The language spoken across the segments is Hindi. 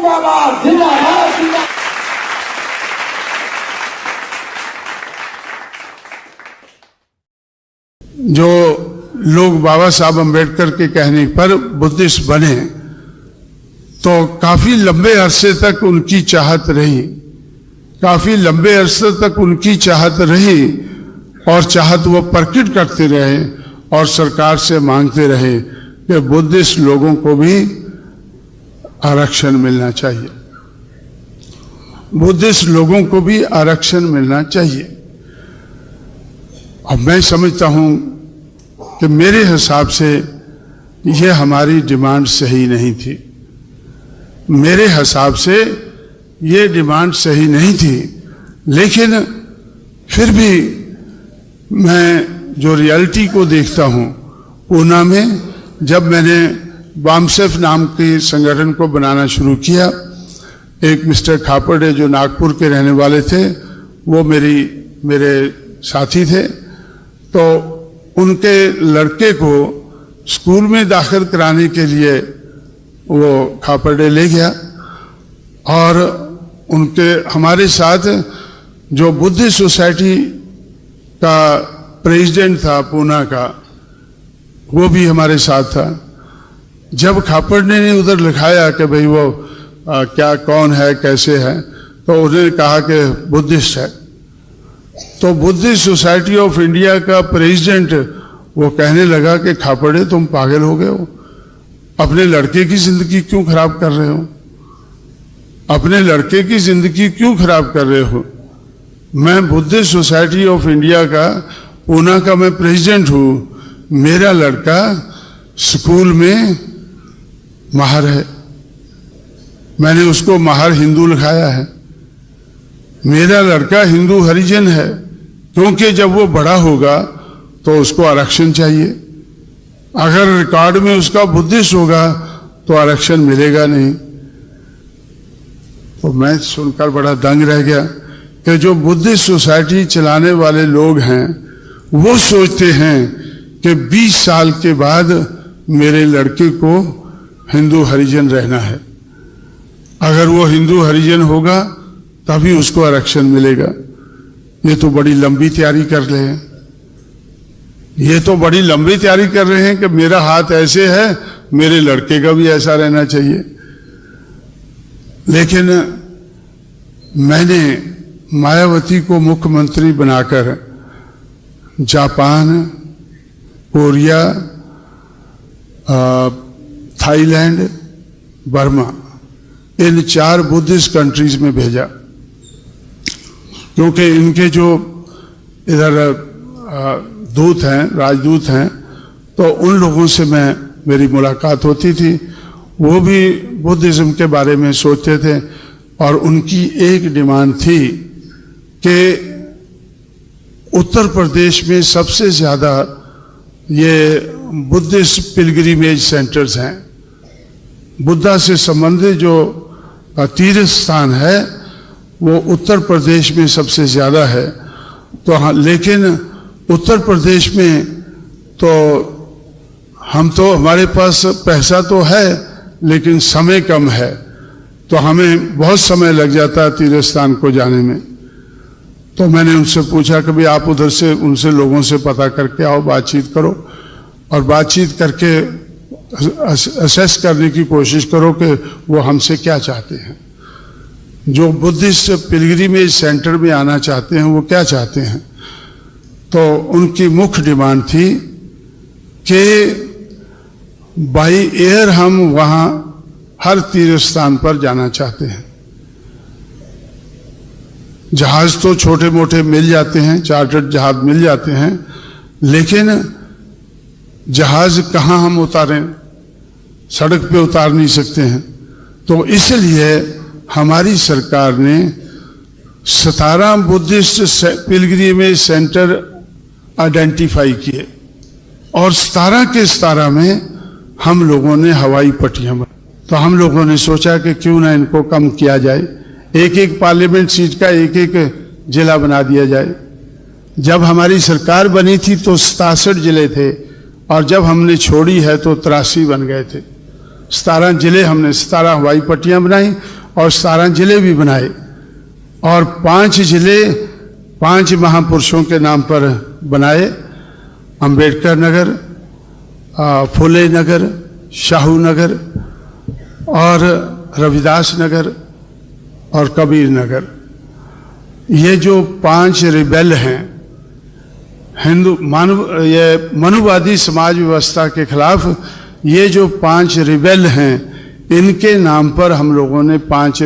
जिंदाबाद जिंदाबाद जिंदाबाद। जो लोग बाबा साहब अम्बेडकर के कहने पर बुद्धिस्ट बने तो काफी लंबे अरसे तक उनकी चाहत रही, काफी लंबे अरसे तक उनकी चाहत रही और चाहत वो प्रकट करते रहे और सरकार से मांगते रहे कि बुद्धिस्ट लोगों को भी आरक्षण मिलना चाहिए, बुद्धिस्ट लोगों को भी आरक्षण मिलना चाहिए। अब मैं समझता हूं कि मेरे हिसाब से यह हमारी डिमांड सही नहीं थी, मेरे हिसाब से ये डिमांड सही नहीं थी। लेकिन फिर भी मैं जो रियलिटी को देखता हूँ, पूना में जब मैंने वामसेफ नाम के संगठन को बनाना शुरू किया, एक मिस्टर खापड़े जो नागपुर के रहने वाले थे, वो मेरे साथी थे, तो उनके लड़के को स्कूल में दाखिल कराने के लिए वो खापड़े ले गया और उनके हमारे साथ जो बुद्धिस्ट सोसाइटी का प्रेसिडेंट था पूना का, वो भी हमारे साथ था। जब खापड़े ने उधर लिखाया कि भाई वो क्या कौन है कैसे है, तो उन्होंने कहा कि बुद्धिस्ट है। तो बुद्धिस्ट सोसाइटी ऑफ इंडिया का प्रेसिडेंट वो कहने लगा कि खापड़े तुम पागल हो गए हो, अपने लड़के की जिंदगी क्यों खराब कर रहे हो, अपने लड़के की जिंदगी क्यों खराब कर रहे हो। मैं बुद्धिस्ट सोसाइटी ऑफ इंडिया का पूना का मैं प्रेसिडेंट हूं, मेरा लड़का स्कूल में माहर है, मैंने उसको माहर हिंदू लिखाया है, मेरा लड़का हिंदू हरिजन है, क्योंकि जब वो बड़ा होगा तो उसको आरक्षण चाहिए। अगर रिकॉर्ड में उसका बुद्धिस्ट होगा तो आरक्षण मिलेगा नहीं। तो मैं सुनकर बड़ा दंग रह गया कि जो बुद्धिस्ट सोसाइटी चलाने वाले लोग हैं वो सोचते हैं कि 20 साल के बाद मेरे लड़के को हिंदू हरिजन रहना है, अगर वो हिंदू हरिजन होगा तभी उसको आरक्षण मिलेगा। ये तो बड़ी लंबी तैयारी कर रहे हैं, ये तो बड़ी लंबी तैयारी कर रहे हैं कि मेरा हाथ ऐसे है, मेरे लड़के का भी ऐसा रहना चाहिए। लेकिन मैंने मायावती को मुख्यमंत्री बनाकर जापान, कोरिया, थाईलैंड, बर्मा, इन 4 बुद्धिस्ट कंट्रीज में भेजा, क्योंकि इनके जो इधर दूत हैं, राजदूत हैं, तो उन लोगों से मेरी मुलाकात होती थी, वो भी बुद्धिज्म के बारे में सोचते थे और उनकी एक डिमांड थी कि उत्तर प्रदेश में सबसे ज़्यादा ये बुद्धिस्ट पिलग्रिमेज सेंटर्स हैं, बुद्धा से संबंधित जो तीर्थ स्थान है वो उत्तर प्रदेश में सबसे ज़्यादा है। तो हाँ, लेकिन उत्तर प्रदेश में तो हमारे पास पैसा तो है लेकिन समय कम है, तो हमें बहुत समय लग जाता है तीर्थ स्थान को जाने में। तो मैंने उनसे पूछा कि भाई आप उधर से उनसे लोगों से पता करके आओ, बातचीत करो और बातचीत करके असेस करने की कोशिश करो कि वो हमसे क्या चाहते हैं, जो बुद्धिस्ट पिलग्रिमेज सेंटर में आना चाहते हैं वो क्या चाहते हैं। तो उनकी मुख्य डिमांड थी कि बाई एयर हम वहाँ हर तीर्थ स्थान पर जाना चाहते हैं। जहाज तो छोटे मोटे मिल जाते हैं, चार्टर्ड जहाज मिल जाते हैं, लेकिन जहाज कहाँ हम उतारें, सड़क पे उतार नहीं सकते हैं। तो इसलिए हमारी सरकार ने 17 बुद्धिस्ट पिलग्रिमेज सेंटर आइडेंटिफाई किए और 17 के 17 में हम लोगों ने हवाई पट्टियां बनाई। तो हम लोगों ने सोचा कि क्यों ना इनको कम किया जाए, एक एक पार्लियामेंट सीट का एक एक जिला बना दिया जाए। जब हमारी सरकार बनी थी तो 67 जिले थे और जब हमने छोड़ी है तो 83 बन गए थे। 17 जिले हमने 17 हवाई पट्टियां बनाई और 17 जिले भी बनाए, और 5 जिले 5 महापुरुषों के नाम पर बनाए। अंबेडकर नगर, फुले नगर, शाहू नगर और रविदास नगर और कबीर नगर। ये जो 5 रिबेल हैं ये मनुवादी समाज व्यवस्था के खिलाफ, ये जो 5 रिबेल हैं, इनके नाम पर हम लोगों ने 5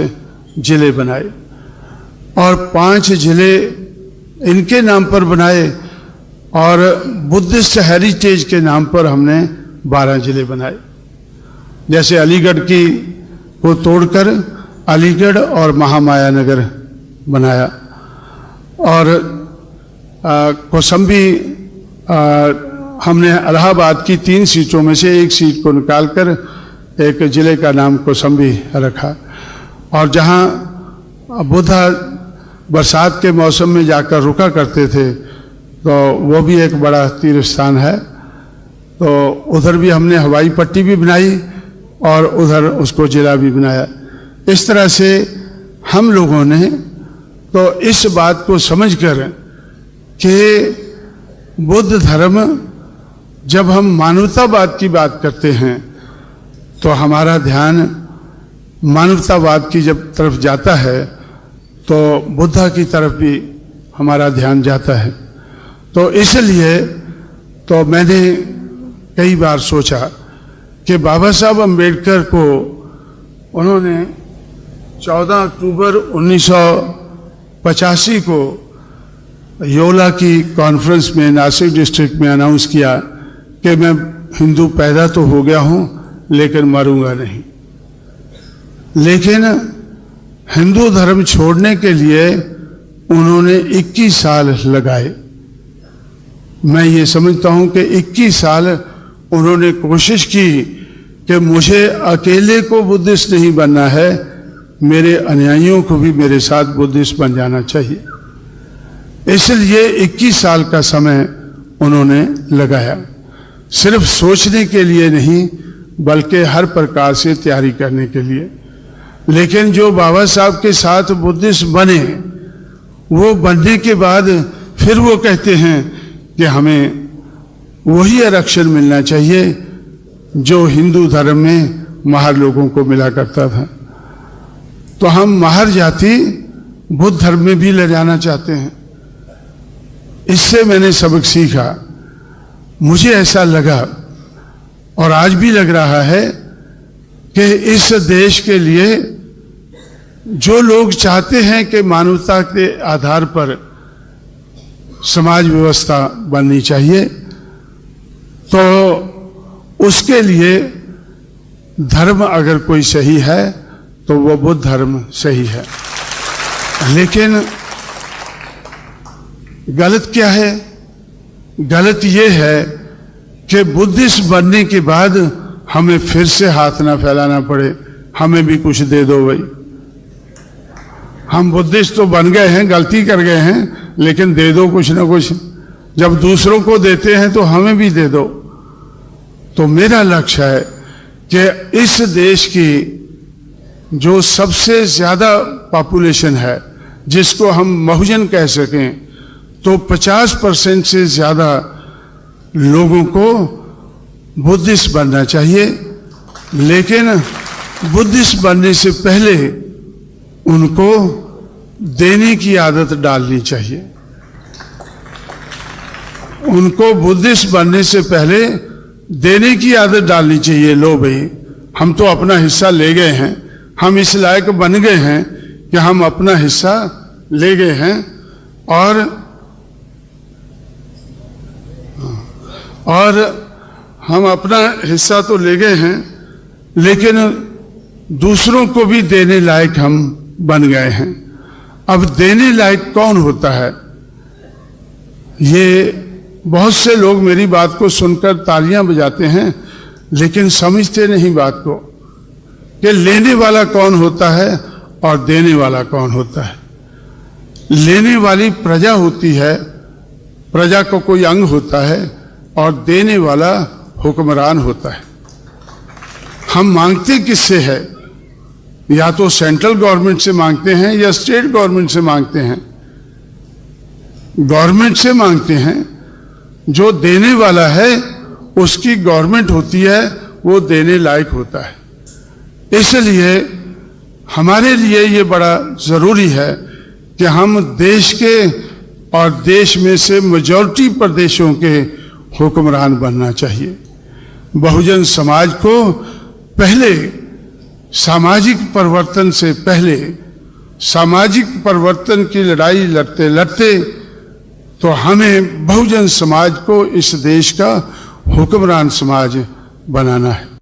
जिले बनाए, और 5 जिले इनके नाम पर बनाए, और बुद्धिस्ट हेरिटेज के नाम पर हमने 12 जिले बनाए। जैसे अलीगढ़ को तोड़कर अलीगढ़ और महामाया नगर बनाया, और कौसंबी हमने इलाहाबाद की 3 सीटों में से 1 सीट को निकालकर एक जिले का नाम कौसंबी रखा। और जहाँ बुद्धा बरसात के मौसम में जाकर रुका करते थे, तो वो भी एक बड़ा तीर्थ स्थान है, तो उधर भी हमने हवाई पट्टी भी बनाई और उधर उसको जिला भी बनाया। इस तरह से हम लोगों ने तो इस बात को समझकर कि बुद्ध धर्म, जब हम मानवतावाद की बात करते हैं तो हमारा ध्यान मानवतावाद की जब तरफ जाता है तो बुद्धा की तरफ भी हमारा ध्यान जाता है। तो इसलिए तो मैंने कई बार सोचा कि बाबा साहब अम्बेडकर को उन्होंने 14 अक्टूबर 1985 को योला की कॉन्फ्रेंस में नासिक डिस्ट्रिक्ट में अनाउंस किया कि मैं हिंदू पैदा तो हो गया हूं लेकिन मरूंगा नहीं। लेकिन हिंदू धर्म छोड़ने के लिए उन्होंने 21 साल लगाए। मैं ये समझता हूं कि 21 साल उन्होंने कोशिश की कि मुझे अकेले को बुद्धिस्ट नहीं बनना है, मेरे अनुयायियों को भी मेरे साथ बुद्धिस्ट बन जाना चाहिए। इसलिए 21 साल का समय उन्होंने लगाया, सिर्फ सोचने के लिए नहीं बल्कि हर प्रकार से तैयारी करने के लिए। लेकिन जो बाबा साहब के साथ बुद्धिस्ट बने, वो बनने के बाद फिर वो कहते हैं कि हमें वही आरक्षण मिलना चाहिए जो हिंदू धर्म में महार लोगों को मिला करता था। तो हम महार जाति बुद्ध धर्म में भी ले जाना चाहते हैं। इससे मैंने सबक सीखा। मुझे ऐसा लगा और आज भी लग रहा है कि इस देश के लिए जो लोग चाहते हैं कि मानवता के आधार पर समाज व्यवस्था बननी चाहिए, तो उसके लिए धर्म अगर कोई सही है तो वो बुद्ध धर्म सही है। लेकिन गलत क्या है? गलत ये है कि बुद्धिस्ट बनने के बाद हमें फिर से हाथ ना फैलाना पड़े, हमें भी कुछ दे दो भाई। हम बुद्धिस्ट तो बन गए हैं, गलती कर गए हैं, लेकिन दे दो कुछ ना कुछ। जब दूसरों को देते हैं तो हमें भी दे दो। तो मेरा लक्ष्य है कि इस देश की जो सबसे ज्यादा पॉपुलेशन है, जिसको हम बहुजन कह सकें, तो 50% से ज्यादा लोगों को बुद्धिस्ट बनना चाहिए। लेकिन बुद्धिस्ट बनने से पहले उनको देने की आदत डालनी चाहिए। उनको बुद्धिस्ट बनने से पहले देने की आदत डालनी चाहिए। लो भाई, हम तो अपना हिस्सा ले गए हैं, हम इस लायक बन गए हैं कि हम अपना हिस्सा ले गए हैं, और हम अपना हिस्सा तो ले गए हैं, लेकिन दूसरों को भी देने लायक हम बन गए हैं। अब देने लायक कौन होता है? ये बहुत से लोग मेरी बात को सुनकर तालियां बजाते हैं, लेकिन समझते नहीं बात को कि लेने वाला कौन होता है और देने वाला कौन होता है। लेने वाली प्रजा होती है, प्रजा को कोई अंग होता है, और देने वाला हुक्मरान होता है। हम मांगते किससे है? या तो सेंट्रल गवर्नमेंट से मांगते हैं या स्टेट गवर्नमेंट से मांगते हैं। गवर्नमेंट से मांगते हैं, जो देने वाला है उसकी गवर्नमेंट होती है, वो देने लायक होता है। इसलिए हमारे लिए ये बड़ा जरूरी है कि हम देश के और देश में से मेजॉरिटी प्रदेशों के हुक्मरान बनना चाहिए। बहुजन समाज को पहले सामाजिक परिवर्तन से पहले सामाजिक परिवर्तन की लड़ाई लड़ते लड़ते तो हमें बहुजन समाज को इस देश का हुक्मरान समाज बनाना है।